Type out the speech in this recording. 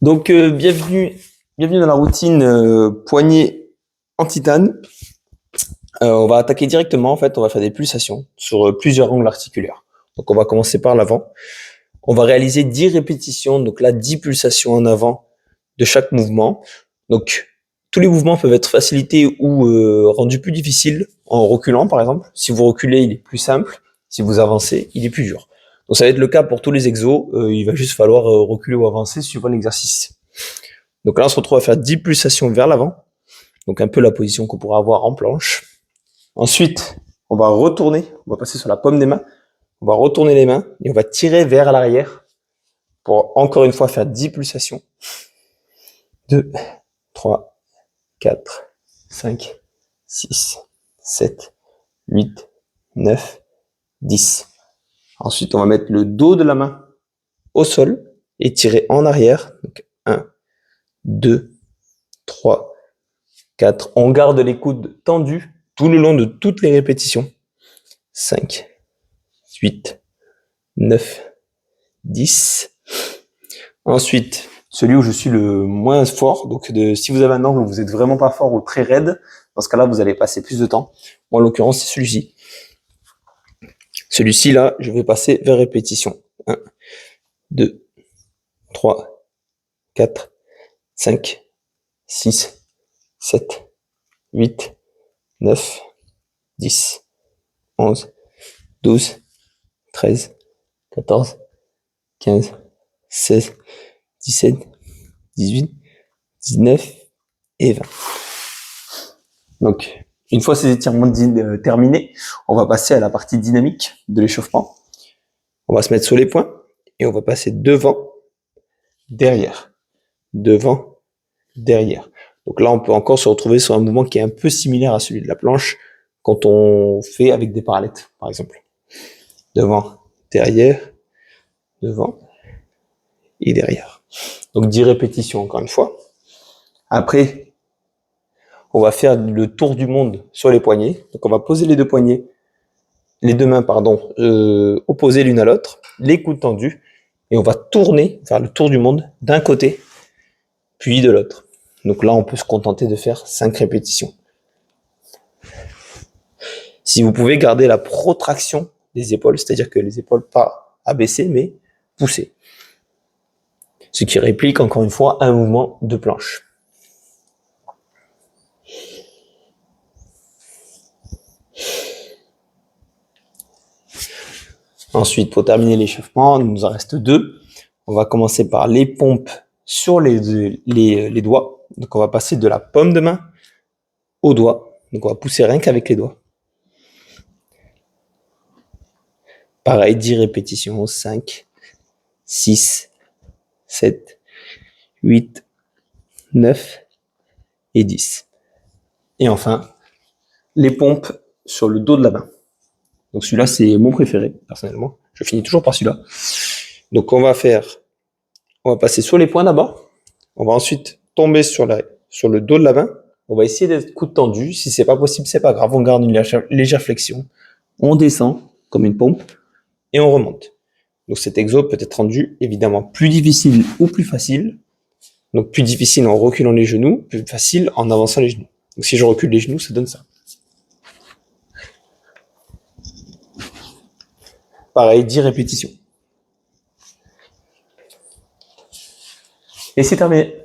Donc, bienvenue dans la routine poignée en titane. On va attaquer directement. En fait, on va faire des pulsations sur plusieurs angles articulaires. Donc, on va commencer par l'avant. On va réaliser 10 répétitions. Donc là, 10 pulsations en avant de chaque mouvement. Donc, tous les mouvements peuvent être facilités ou rendus plus difficiles en reculant, par exemple. Si vous reculez, il est plus simple. Si vous avancez, il est plus dur. Donc, ça va être le cas pour tous les exos. Il va juste falloir reculer ou avancer suivant l'exercice. Donc là, on se retrouve à faire 10 pulsations vers l'avant. Donc un peu la position qu'on pourra avoir en planche. Ensuite, on va retourner, on va passer sur la paume des mains. On va retourner les mains et on va tirer vers l'arrière pour encore une fois faire 10 pulsations. 2, 3, 4, 5, 6, 7, 8, 9, 10. Ensuite, on va mettre le dos de la main au sol et tirer en arrière. Donc 1, 2, 3, 4. On garde les coudes tendus tout le long de toutes les répétitions. 5, 8, 9, 10. Ensuite, celui où je suis le moins fort, donc si vous avez un angle où vous êtes vraiment pas fort ou très raide, dans ce cas-là, vous allez passer plus de temps. Moi, en l'occurrence, c'est celui-ci. Celui-ci, là, je vais passer vers répétition. 1, 2, 3, 4, 5, 6, 7, 8, 9, 10, 11, 12, 13, 14, 15, 16, 17, 18, 19 et 20. Donc, une fois ces étirements terminés, on va passer à la partie dynamique de l'échauffement. On va se mettre sur les poings et on va passer devant, derrière, devant, derrière. Donc là, on peut encore se retrouver sur un mouvement qui est un peu similaire à celui de la planche quand on fait avec des parallettes, par exemple. Devant, derrière, devant et derrière. Donc 10 répétitions encore une fois. Après, on va faire le tour du monde sur les poignets. Donc on va poser les deux mains, opposées l'une à l'autre, les coudes tendus, et on va tourner, faire le tour du monde d'un côté, puis de l'autre. Donc là, on peut se contenter de faire 5 répétitions. Si vous pouvez garder la protraction des épaules, c'est-à-dire que les épaules pas abaissées, mais poussées. Ce qui réplique encore une fois un mouvement de planche. Ensuite, pour terminer l'échauffement, il nous en reste 2. On va commencer par les pompes sur les doigts. Donc, on va passer de la paume de main au doigt. Donc, on va pousser rien qu'avec les doigts. Pareil, 10 répétitions. 5, 6, 7, 8, 9 et 10. Et enfin, les pompes sur le dos de la main. Donc celui-là, c'est mon préféré, personnellement. Je finis toujours par celui-là. Donc on va passer sur les poings d'abord. On va ensuite tomber sur le dos de la main. On va essayer d'être coude tendu. Si c'est pas possible, c'est pas grave. On garde une légère flexion. On descend comme une pompe et on remonte. Donc cet exo peut être rendu évidemment plus difficile ou plus facile. Donc plus difficile en reculant les genoux, plus facile en avançant les genoux. Donc si je recule les genoux, ça donne ça. Pareil, 10 répétitions. Et c'est terminé.